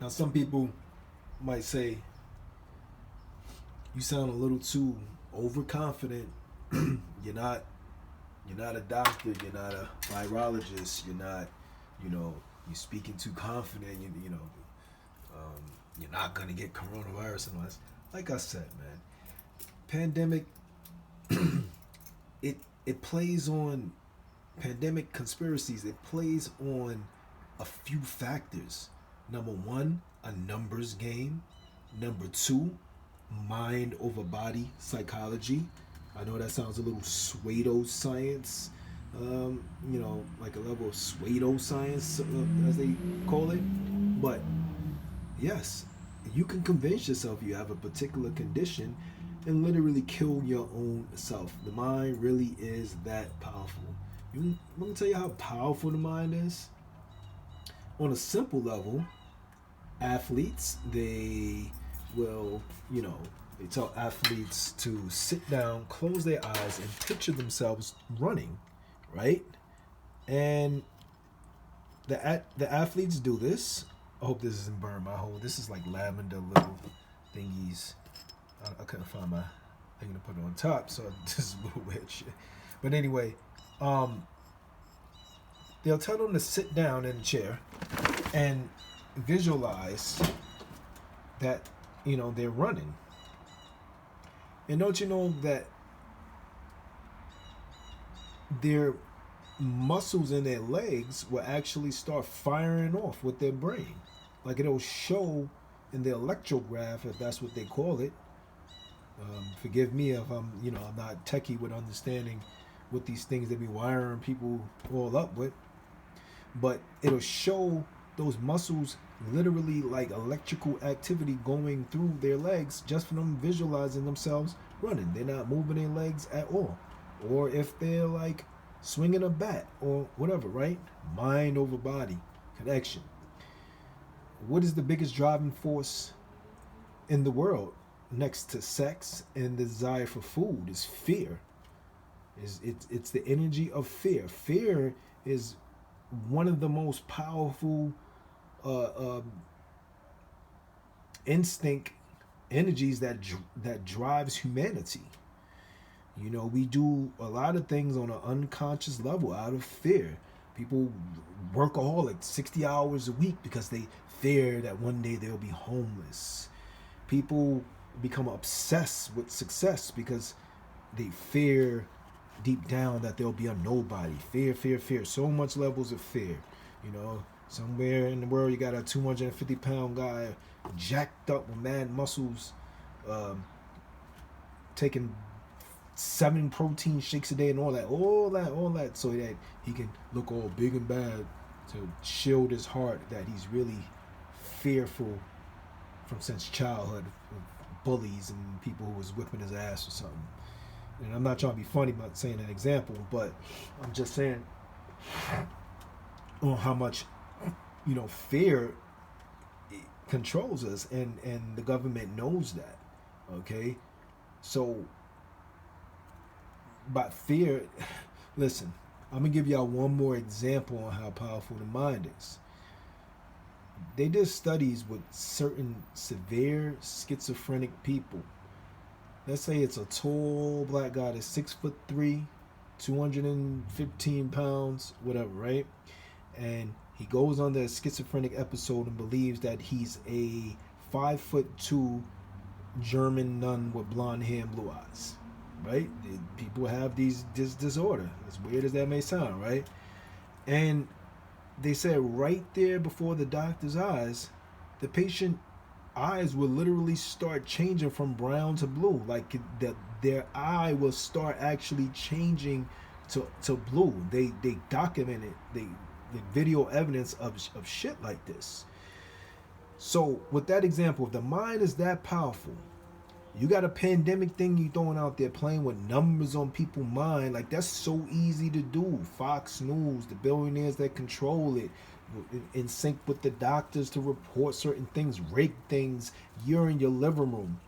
Now, some people might say you sound a little too overconfident. you're not. You're not a doctor. You're not a virologist. You're not. You know. You're speaking too confident. You're not gonna get coronavirus and all that. Like I said, man, pandemic. It plays on pandemic conspiracies. It plays on a few factors. Number one, a numbers game. Number two, mind over body psychology. I know that sounds a little pseudo science, like a level of pseudo science, as they call it. But yes, you can convince yourself you have a particular condition and literally kill your own self. The mind really is that powerful. Let me tell you how powerful the mind is. On a simple level, athletes, they will, they tell athletes to sit down, close their eyes, and picture themselves running, right? And the athletes do this. I hope this isn't burned my hole. This is like lavender little thingies. I couldn't find my thing to put it on top, so this is a little weird shit. But anyway, they'll tell them to sit down in a chair and visualize that they're running. And don't you know that their muscles in their legs will actually start firing off with their brain? Like it'll show in the electrograph, if that's what they call it. Forgive me if I'm not techie with understanding what these things they be wiring people all up with. But it'll show those muscles literally like electrical activity going through their legs just from them visualizing themselves running. They're not moving their legs at all. Or if they're like swinging a bat or whatever, right? Mind over body connection. What is the biggest driving force in the world next to sex and the desire for food? Is fear. It's the energy of fear. Fear is one of the most powerful instinct energies that drives humanity. We do a lot of things on an unconscious level out of fear. People workaholic 60 hours a week because they fear that one day they'll be homeless. People become obsessed with success because they fear deep down that they'll be a nobody. Fear. So much levels of fear. Somewhere in the world you got a 250-pound guy jacked up with mad muscles, taking 7 protein shakes a day and all that, so that he can look all big and bad to shield his heart that he's really fearful from since childhood of bullies and people who was whipping his ass or something. And I'm not trying to be funny about saying an example, but I'm just saying on how much fear controls us, and the government knows that. Okay, so by fear, listen, I'm gonna give y'all one more example on how powerful the mind is. They did studies with certain severe schizophrenic people. Let's say it's a tall black guy that's 6'3", 215 pounds, whatever, right? And he goes on the schizophrenic episode and believes that he's a 5'2" German nun with blonde hair and blue eyes, right? People have this disorder, as weird as that may sound, right? And they said right there before the doctor's eyes, the patient eyes will literally start changing from brown to blue. Like their eye will start actually changing to blue. They document it. The video evidence of shit like this. So with that example, if the mind is that powerful, you got a pandemic thing you throwing out there playing with numbers on people's mind. Like that's so easy to do. Fox News, the billionaires that control it, in sync with the doctors to report certain things, rake things. You're in your living room,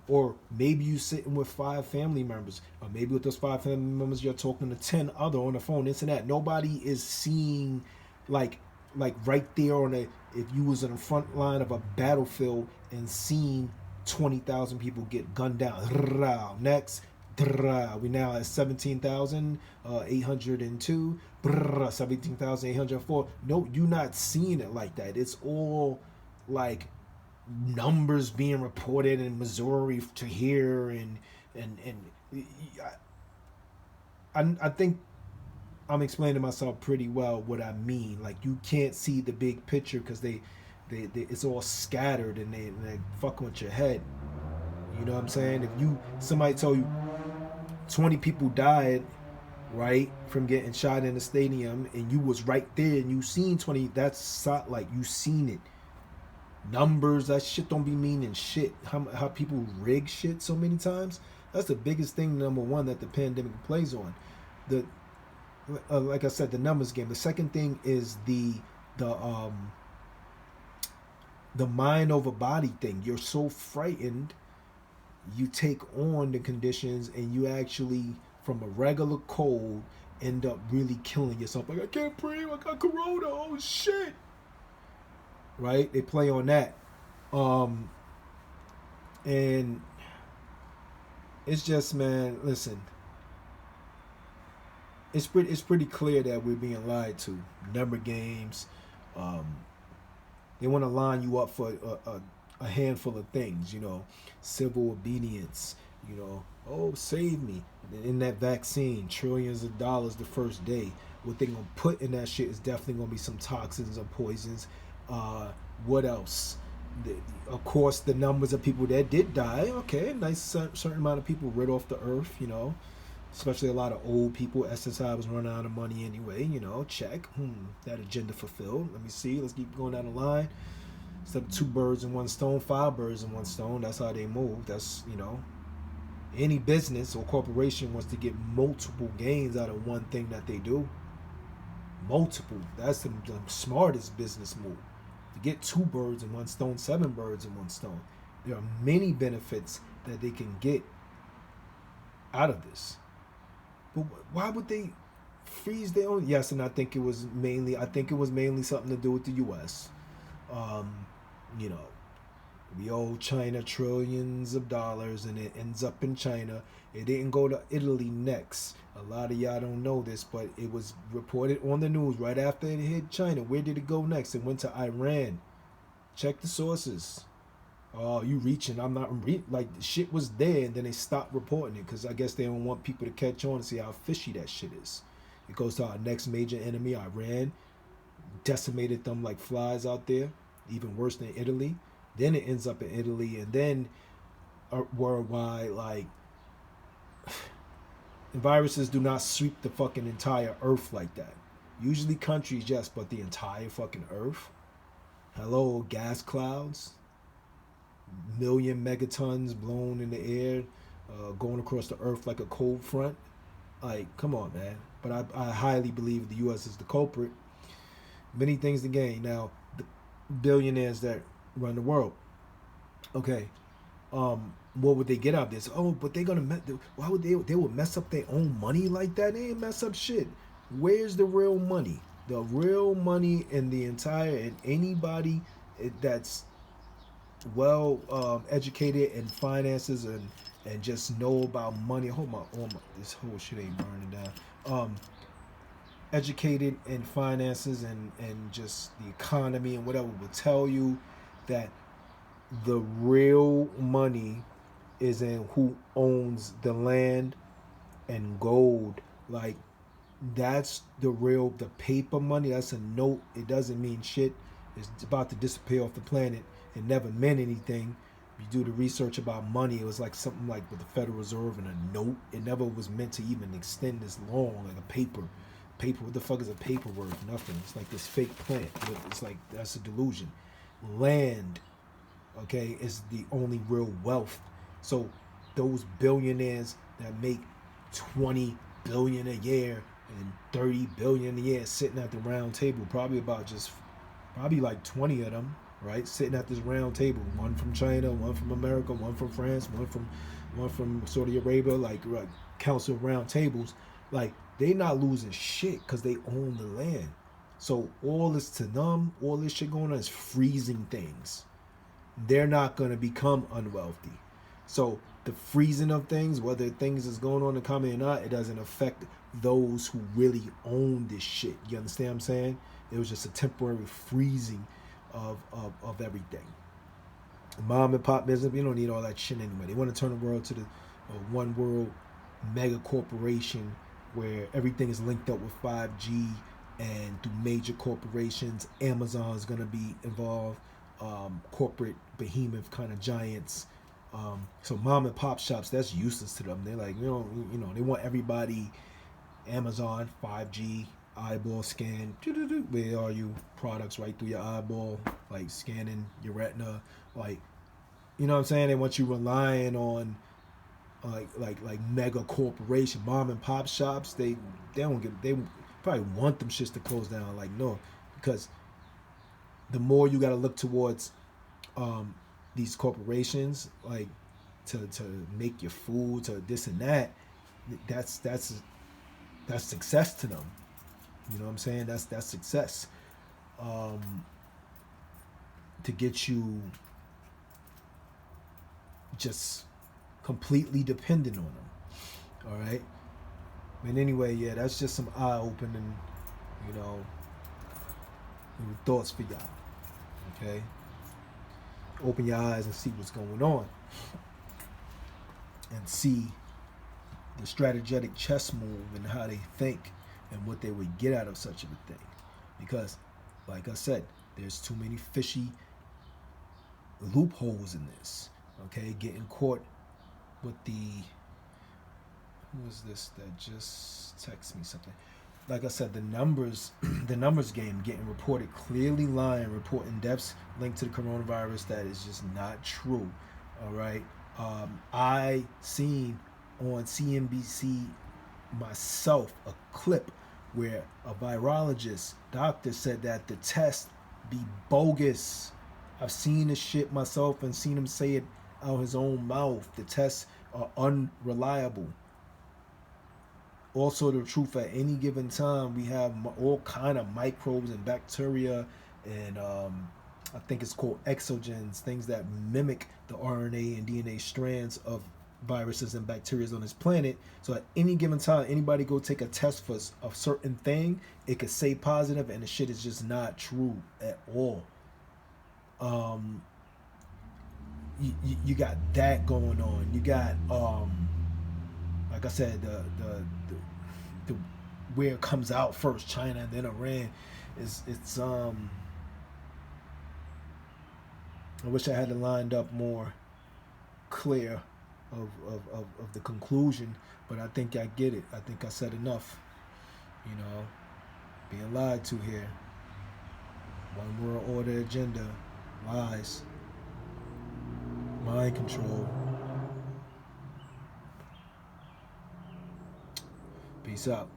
or maybe you sitting with 5 family members, or maybe with those 5 family members you're talking to 10 other on the phone. This and that. Nobody is seeing like like right there on a, if you was in the front line of a battlefield and seen 20,000 people get gunned down. Next, we now at 17,802. 17,804. No, you not seeing it like that. It's all like numbers being reported in Missouri to here, and I think I'm explaining myself pretty well what I mean. Like you can't see the big picture because they it's all scattered and they fucking with your head. You know what I'm saying? If you somebody told you 20 people died, right, from getting shot in the stadium, and you was right there and you seen 20, that's like you seen it. Numbers, that shit don't be meaning shit. How people rig shit so many times. That's the biggest thing. Number one that the pandemic plays on. The like I said, the numbers game. The second thing is the um the mind over body thing. You're so frightened, you take on the conditions, and you actually, from a regular cold, end up really killing yourself. Like, I can't breathe, I got corona, oh shit. Right? They play on that. And it's just, man, listen, it's pretty clear that we're being lied to. Number games. Um, they want to line you up for a handful of things, civil obedience, oh, save me. In that vaccine, trillions of dollars the first day. What they gonna put in that shit is definitely gonna be some toxins or poisons. What else? Of course, the numbers of people that did die. Okay, nice certain amount of people rid off the earth. Especially a lot of old people. SSI was running out of money anyway. Check. That agenda fulfilled. Let me see. Let's keep going down the line. Instead of 2 birds in 1 stone, 5 birds in 1 stone. That's how they move. That's, any business or corporation wants to get multiple gains out of one thing that they do. Multiple. That's the smartest business move. To get 2 birds in 1 stone, 7 birds in 1 stone. There are many benefits that they can get out of this. But why would they freeze their own? Yes, and I think it was mainly something to do with the U.S. You know, we owe China trillions of dollars, and it ends up in China. It didn't go to Italy next. A lot of y'all don't know this, but it was reported on the news right after it hit China. Where did it go next? It went to Iran. Check the sources. Oh, you reaching? I'm not like the shit was there, and then they stopped reporting it because I guess they don't want people to catch on and see how fishy that shit is. It goes to our next major enemy, Iran. Decimated them like flies out there, even worse than Italy. Then it ends up in Italy, and then worldwide, like, viruses do not sweep the fucking entire earth like that. Usually countries, yes, but the entire fucking earth? Hello, gas clouds? Million megatons blown in the air, going across the earth like a cold front. Like, come on, man. But I highly believe the U.S. is the culprit. Many things to gain. Now, the billionaires that run the world. Okay. What would they get out of this? Oh, but they're gonna why would they would mess up their own money like that? They ain't mess up shit. Where's the real money? The real money in the entire, and anybody that's well educated in finances and just know about money. Hold my this whole shit ain't burning down. Educated in finances and just the economy and whatever will tell you that the real money is in who owns the land and gold. Like, that's the paper money. That's a note. It doesn't mean shit. It's about to disappear off the planet. It never meant anything. You do the research about money, it was like something like with the Federal Reserve and a note. It never was meant to even extend this long, like a paper. Paper, what the fuck is a paper worth? Nothing. It's like this fake plant. It's like, that's a delusion. Land, okay, is the only real wealth. So those billionaires that make 20 billion a year and 30 billion a year sitting at the round table, probably like 20 of them, right, sitting at this round table, one from China, one from America, one from France, one from Saudi Arabia, like council round tables, like, they not losing shit because they own the land. So all this to them, all this shit going on is freezing things. They're not going to become unwealthy. So the freezing of things, whether things is going on in the economy or not, it doesn't affect those who really own this shit. You understand what I'm saying? It was just a temporary freezing of everything. Mom and pop business, you don't need all that shit anyway. They want to turn the world to the one world mega corporation where everything is linked up with 5G and through major corporations. Amazon is going to be involved, corporate behemoth kind of giants. So mom and pop shops, that's useless to them. They're like, they want everybody. Amazon 5G eyeball scan. Where are you? Products right through your eyeball, like scanning your retina, like you know what I'm saying. They want you relying on like mega corporation, mom and pop shops. They don't get they probably want them shits to close down. Like no, because the more you got to look towards these corporations, like to make your food, to this and that. That's success to them. You know what I'm saying? That's success. To get you just completely dependent on them. All right. But anyway, yeah, that's just some eye-opening, you know, thoughts for y'all. Okay. Open your eyes and see what's going on, and see the strategic chess move and how they think and what they would get out of such a thing. Because, like I said, there's too many fishy loopholes in this. Okay, getting caught with the who is this that just texted me something? Like I said, the numbers, the numbers game, getting reported clearly lying, reporting deaths linked to the coronavirus that is just not true. All right, I seen on CNBC myself a clip where a virologist doctor said that the test be bogus. I've seen this shit myself and seen him say it out his own mouth. The tests are unreliable. Also, the truth, at any given time we have all kind of microbes and bacteria and I think it's called exogens, things that mimic the RNA and DNA strands of viruses and bacteria on this planet. So at any given time, anybody go take a test for a certain thing, it could say positive, and the shit is just not true at all. You got that going on. You got like I said, the where it comes out first, China and then Iran, it's I wish I had it lined up more clear of the conclusion, but I think I get it. I think I said enough. You know, being lied to here. One world order agenda, lies, mind control. Peace out.